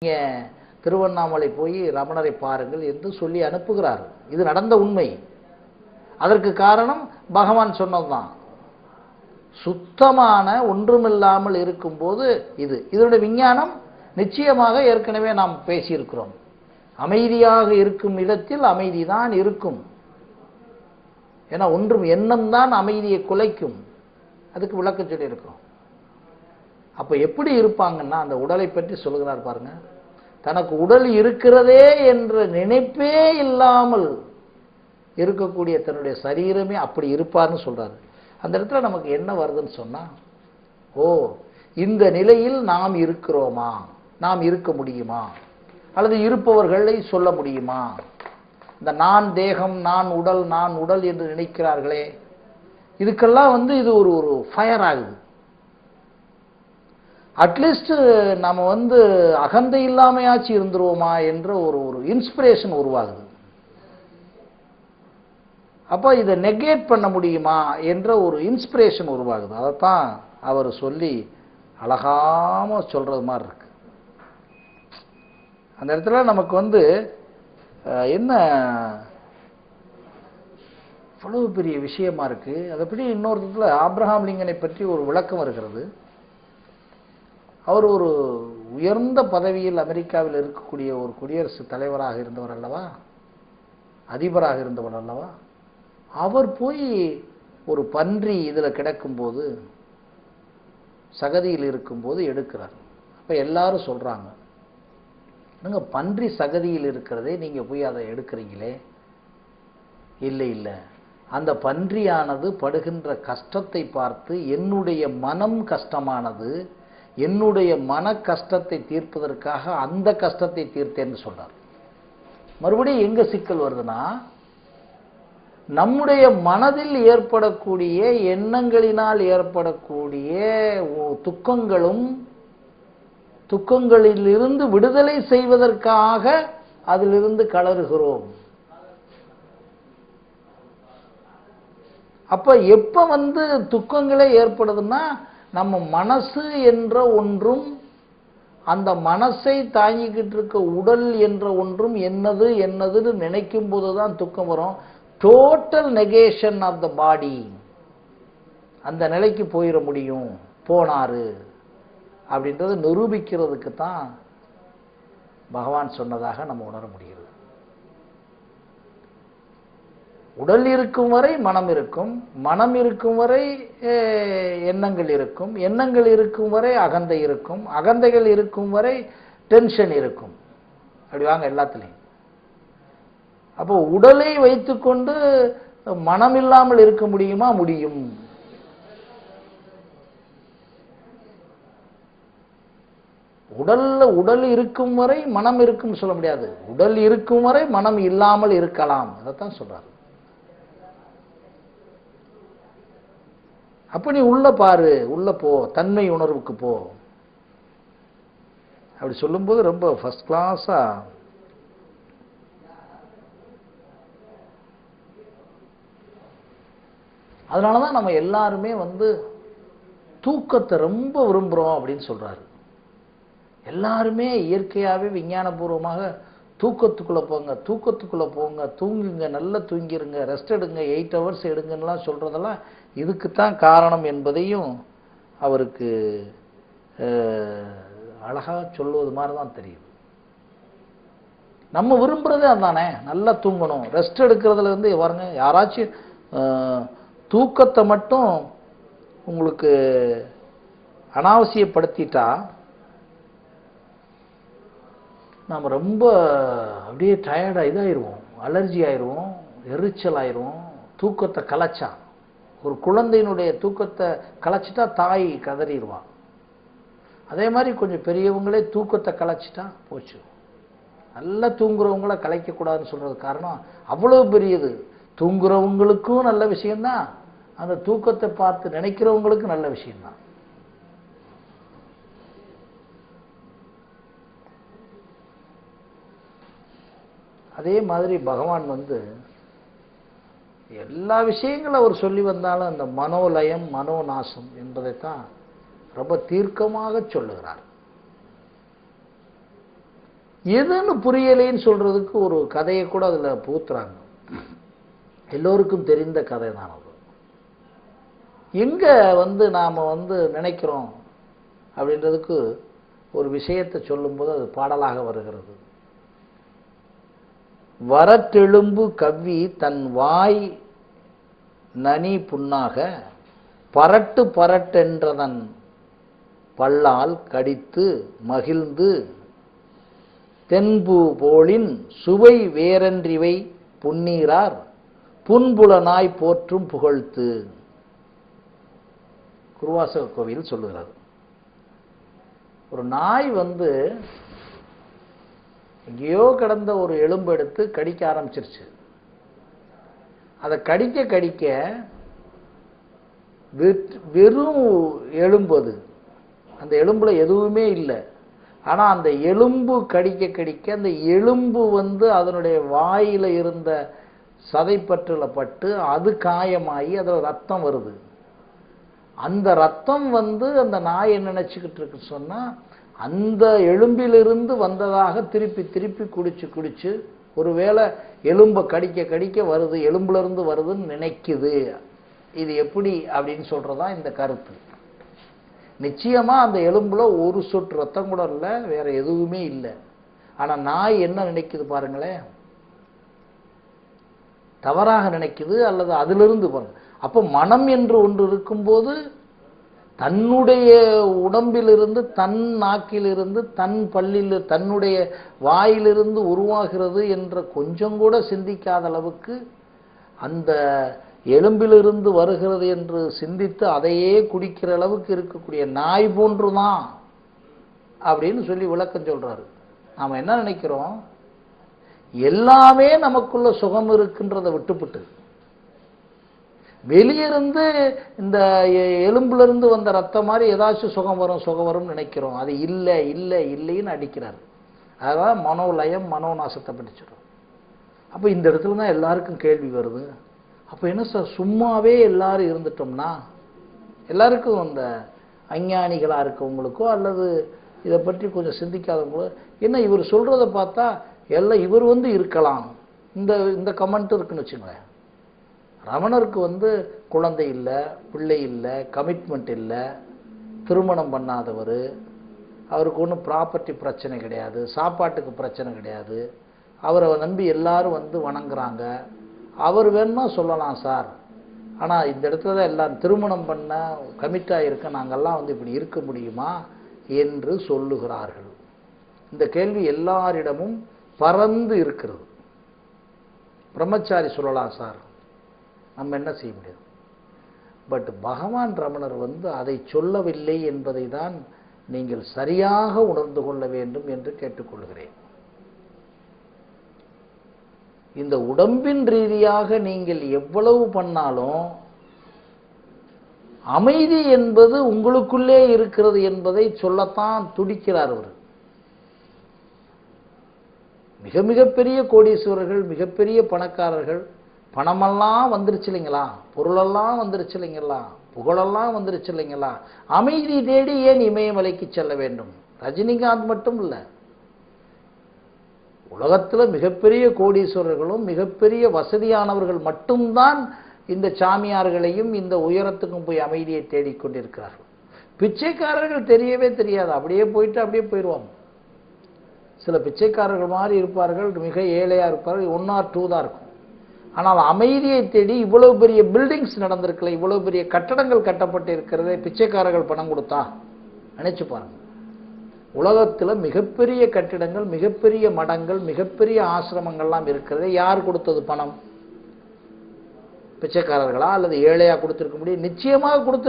நீங்க திருவண்ணாமலை போய் ரமணரை பாருங்கள் என்று சொல்லி அனுப்புகிறார். இது நடந்த உண்மை. அதற்கு காரணம் பகவான் சொன்னதுதான். சுத்தமான ஒன்றுமில்லாமல் இருக்கும்போது இதனுடைய விஞ்ஞானம் நிச்சயமாக ஏற்கனவே நாம் பேசியிருக்கிறோம். அமைதியாக இருக்கும் இடத்தில் அமைதிதான் இருக்கும். ஏன்னா ஒன்றும் எண்ணம் தான் அமைதியை குலைக்கும். அதுக்கு விளக்கம் சொல்லி இருக்கிறோம். அப்ப எப்படி இருப்பாங்கன்னா, அந்த உடலை பற்றி சொல்லுகிறார் பாருங்க. தனக்கு உடல் இருக்கிறதே என்ற நினைப்பே இல்லாமல் இருக்கக்கூடிய தன்னுடைய சரீரமே அப்படி இருப்பார்னு சொல்றாரு. அந்த இடத்துல நமக்கு என்ன வருதுன்னு சொன்னா, ஓ, இந்த நிலையில் நாம் இருக்கிறோமா, நாம் இருக்க முடியுமா, அல்லது இருப்பவர்களை சொல்ல முடியுமா? இந்த நான் தேகம், நான் உடல் என்று நினைக்கிறார்களே, இதுக்கெல்லாம் இது ஒரு ஃபயர் ஆகுது. அட்லீஸ்ட் நம்ம அகந்தை இல்லாமையாச்சு இருந்துருவோமா என்ற ஒரு இன்ஸ்பிரேஷன் உருவாகுது. அப்ப இதை நெகேட் பண்ண முடியுமா என்ற ஒரு இன்ஸ்பிரேஷன் உருவாகுது. அதைத்தான் அவர் சொல்லி அழகாம சொல்றது மாதிரி இருக்கு. அந்த இடத்துல நமக்கு என்ன இவ்வளவு பெரிய விஷயமா இருக்கு. அதை பற்றி இன்னொரு இடத்துல ஆப்ரஹாம் லிங்கனை பற்றி ஒரு விளக்கம் இருக்கிறது. அவர் ஒரு உயர்ந்த பதவியில் அமெரிக்காவில் இருக்கக்கூடிய ஒரு குடியரசு தலைவராக இருந்தவர் அல்லவா, அதிபராக இருந்தவர் அல்லவா. அவர் போய் ஒரு பன்றி இதில் கிடக்கும்போது, சகதியில் இருக்கும்போது எடுக்கிறார். அப்ப எல்லாரும் சொல்றாங்க, நீங்க பன்றி சகதியில் இருக்கிறதே நீங்க போய் அதை எடுக்கிறீங்களே. இல்லை இல்லை, அந்த பன்றியானது படுகின்ற கஷ்டத்தை பார்த்து என்னுடைய மனம் கஷ்டமானது, என்னுடைய மன கஷ்டத்தை தீர்ப்பதற்காக அந்த கஷ்டத்தை தீர்த்தேன்னு சொல்றார். மறுபடியும் எங்க சிக்கல் வருதுன்னா, நம்முடைய மனதில் ஏற்படக்கூடிய எண்ணங்களினால் ஏற்படக்கூடிய துக்கங்களிலிருந்து விடுதலை செய்வதற்காக அதிலிருந்து கலறுகிறோம். அப்ப எப்ப துக்கங்களே ஏற்படுதுன்னா, நம்ம மனசு என்ற ஒன்றும் அந்த மனசை தாங்கிக்கிட்டு இருக்க உடல் என்ற ஒன்றும் என்னதுன்னு நினைக்கும் போதுதான் துக்கம் வரும். டோட்டல் நெகேஷன் ஆஃப் த பாடி, அந்த நிலைக்கு போயிட முடியும். போனாரு அப்படின்றது நிரூபிக்கிறதுக்கு தான் பகவான் சொன்னதாக நம்ம உணர முடிகிறது. உடல் இருக்கும் வரை மனம் இருக்கும், மனம் இருக்கும் வரை எண்ணங்கள் இருக்கும், எண்ணங்கள் இருக்கும் வரை அகந்தை இருக்கும், அகந்தைகள் இருக்கும் வரை டென்ஷன் இருக்கும். அப்படி வாங்க எல்லாத்துலையும். அப்போ உடலை வைத்துக்கொண்டு மனம் இல்லாமல் இருக்க முடியுமா? முடியும். உடல் இருக்கும் வரை மனம் இருக்கும் சொல்ல முடியாது. உடல் இருக்கும் வரை மனம் இல்லாமல் இருக்கலாம். அதைத்தான் சொல்றாரு. அப்ப நீ உள்ள பாரு, உள்ள போ, தன்மை உணர்வுக்கு போ. அப்படி சொல்லும்போது ரொம்ப ஃபர்ஸ்ட் கிளாஸா அதனாலதான் நம்ம எல்லாருமே தூக்கத்தை ரொம்ப விரும்புறோம் அப்படின்னு சொல்றாரு. எல்லாருமே இயற்கையாவே விஞ்ஞானபூர்வமாக தூக்கத்துக்குள்ள போங்க, தூங்குங்க, நல்லா தூங்கிருங்க, ரெஸ்ட் எடுங்க, 8 hours எடுங்கலாம் சொல்றதெல்லாம் இதுக்குத்தான் காரணம் என்பதையும் அவருக்கு அழகா சொல்லுவது மாதிரிதான் தெரியுது. நம்ம விரும்புறதே அதானே, நல்லா தூங்கணும். ரெஸ்ட் எடுக்கிறதுல பாருங்க, யாராச்சும் தூக்கத்தை மட்டும் உங்களுக்கு அனாவசியப்படுத்திட்டா நாம் ரொம்ப அப்படியே டயர்டா இதாயிருவோம், அலர்ஜி ஆயிடுவோம், எரிச்சல் ஆயிடுவோம். தூக்கத்தை கலைச்சா, ஒரு குழந்தையினுடைய தூக்கத்தை கலைச்சிட்டா தாய் கதறிடுவான். அதே மாதிரி கொஞ்சம் பெரியவங்களே தூக்கத்தை கலைச்சிட்டா போச்சு. நல்லா தூங்குறவங்கள கலைக்கக்கூடாதுன்னு சொல்றது காரணம் அவ்வளவு பெரியது. தூங்குறவங்களுக்கும் நல்ல விஷயம்தான், அந்த தூக்கத்தை பார்த்து நினைக்கிறவங்களுக்கு நல்ல விஷயம்தான். அதே மாதிரி பகவான் எல்லா விஷயங்களும் அவர் சொல்லி வந்தாலும் அந்த மனோலயம் மனோநாசம் என்பதைத்தான் ரொம்ப தீர்க்கமாக சொல்லுகிறார். எதுன்னு புரியலைன்னு சொல்றதுக்கு ஒரு கதையை கூட அதுல புகுத்துறாங்க. எல்லோருக்கும் தெரிந்த கதை தான் அது. எங்க நாம நினைக்கிறோம் அப்படின்றதுக்கு ஒரு விஷயத்தை சொல்லும்போது அது பாடலாக வருகிறது. வரட்டெழும்பு கவ்வி தன் வாய் நனி புண்ணாக பரட்டு பரட்டென்றதன் பல்லால் கடித்து மகிழ்ந்து தென்பு போலின் சுவை வேறன்றிவை புன்னீரார் புன்புலனாய் போற்றும் புகழ்த்து. குருவாசக கோவில் சொல்லுகிறார். ஒரு நாய் எங்கேயோ கிடந்த ஒரு எலும்பு எடுத்து கடிக்க ஆரம்பிச்சிருச்சு. அதை கடிக்க கடிக்க வெறும் எலும்பு, அது அந்த எலும்புல எதுவுமே இல்லை. ஆனா அந்த எலும்பு கடிக்க கடிக்க அந்த எலும்பு அதனுடைய வாயில இருந்த சதைப்பற்றுல பட்டு அது காயமாகி அதில் ரத்தம் வருது. அந்த ரத்தம் அந்த நாய் என்ன நினைச்சுக்கிட்டு இருக்கு சொன்னா, அந்த எலும்பிலிருந்து வந்ததாக திருப்பி திருப்பி குடிச்சு குடிச்சு ஒருவேளை எலும்பை கடிக்க கடிக்க வருது, எலும்புல இருந்து வருதுன்னு நினைக்குது. இது எப்படி அப்படின்னு சொல்றதா இந்த கருத்து. நிச்சயமா அந்த எலும்புல ஒரு சொட்டு ரத்தம் கூட இல்லை, வேற எதுவுமே இல்லை. ஆனா நாய் என்ன நினைக்குது பாருங்களேன், தவறாக நினைக்குது அல்லது அதிலிருந்து பாருங்க. அப்போ மனம் என்று ஒன்று இருக்கும்போது தன்னுடைய உடம்பிலிருந்து, தன் நாக்கிலிருந்து, தன் பல்லில், தன்னுடைய வாயிலிருந்து உருவாகிறது என்ற கொஞ்சம் கூட சிந்திக்காத அளவுக்கு அந்த எலும்பிலிருந்து வருகிறது என்று சிந்தித்து அதையே குடிக்கிற அளவுக்கு இருக்கக்கூடிய நாய் போன்றுதான் அப்படின்னு சொல்லி விளக்கம் சொல்றாரு. நாம என்ன நினைக்கிறோம், எல்லாமே நமக்குள்ள சுகம் இருக்கின்றதை விட்டுப்பட்டு வெளியிருந்து இந்த எலும்புல இருந்து வந்த ரத்தம் மாதிரி ஏதாச்சும் சுகம் வரும் நினைக்கிறோம். அது இல்லை இல்லை இல்லைன்னு அடிக்கிறார். அதான் மனோலயம் மனோநாசத்தை படிச்சிடும். அப்போ இந்த இடத்துல தான் எல்லாருக்கும் கேள்வி வருது. அப்போ என்ன சார், சும்மாவே எல்லாரும் இருந்துட்டோம்னா, எல்லாருக்கும் அந்த அஞ்ஞானிகளாக இருக்கவங்களுக்கோ அல்லது இதை பற்றி கொஞ்சம் சிந்திக்காதவங்களோ, என்ன இவர் சொல்றதை பார்த்தா எல்லாம் இவர் இருக்கலாம், இந்த கமெண்ட் இருக்குன்னு வச்சுங்களேன். ரமணருக்கு குழந்தை இல்லை, பிள்ளை இல்லை, கமிட்மெண்ட் இல்லை, திருமணம் பண்ணாதவர், அவருக்கு ஒன்றும் ப்ராப்பர்ட்டி பிரச்சனை கிடையாது, சாப்பாட்டுக்கு பிரச்சனை கிடையாது, அவரை நம்பி எல்லாரும் வணங்குறாங்க. அவர் வேணுமா சொல்லலாம் சார், ஆனால் இந்த இடத்துல தான் எல்லாரும் திருமணம் பண்ண கமிட்டாக இருக்க நாங்கள்லாம் இப்படி இருக்க முடியுமா என்று சொல்லுகிறார்கள். இந்த கேள்வி எல்லாரிடமும் பறந்து இருக்கிறது. பிரம்மச்சாரி சொல்லலாம் சார், நம்ம என்ன செய்ய முடியும். பட் பகவான் ரமணர் அதை சொல்லவில்லை என்பதை தான் நீங்கள் சரியாக உணர்ந்து கொள்ள வேண்டும் என்று கேட்டுக்கொள்கிறேன். இந்த உடம்பின் ரீதியாக நீங்கள் எவ்வளவு பண்ணாலும் அமைதி என்பது உங்களுக்குள்ளே இருக்கிறது என்பதை சொல்லத்தான் துடிக்கிறார் அவர். மிக மிகப்பெரிய கோடீஸ்வரர்கள், மிகப்பெரிய பணக்காரர்கள், பணமெல்லாம் வந்துருச்சு இல்லைங்களா, பொருளெல்லாம் வந்துருச்சு இல்லைங்களா, புகழெல்லாம் வந்துருச்சு இல்லைங்களா, அமைதி தேடி ஏன் இமயமலைக்கு செல்ல வேண்டும்? ரஜினிகாந்த் மட்டும் இல்லை, உலகத்தில் மிகப்பெரிய கோடீஸ்வரர்களும் மிகப்பெரிய வசதியானவர்கள் மட்டும்தான் இந்த சாமியார்களையும் இந்த உயரத்துக்கும் போய் அமைதியை தேடிக்கொண்டிருக்கிறார்கள். பிச்சைக்காரர்கள் தெரியவே தெரியாது, அப்படியே போயிட்டு அப்படியே போயிடுவாங்க. சில பிச்சைக்காரர்கள் மாதிரி இருப்பார்கள், மிக ஏழையா இருப்பார்கள், 1 or 2 தான் இருக்கும். ஆனால் அமைதியை தேடி இவ்வளவு பெரிய பில்டிங்ஸ் நடந்திருக்கல, இவ்வளவு பெரிய கட்டடங்கள் கட்டப்பட்டு இருக்கிறதே பிச்சைக்காரர்கள் பணம் கொடுத்தா? நினைச்சு பாருங்க. உலகத்தில் மிகப்பெரிய கட்டிடங்கள், மிகப்பெரிய மடங்கள், மிகப்பெரிய ஆசிரமங்கள்லாம் இருக்கிறது, யார் கொடுத்தது பணம்? பிச்சைக்காரர்களா அல்லது ஏழையா கொடுத்திருக்க முடியும்? நிச்சயமாக கொடுத்திருக்க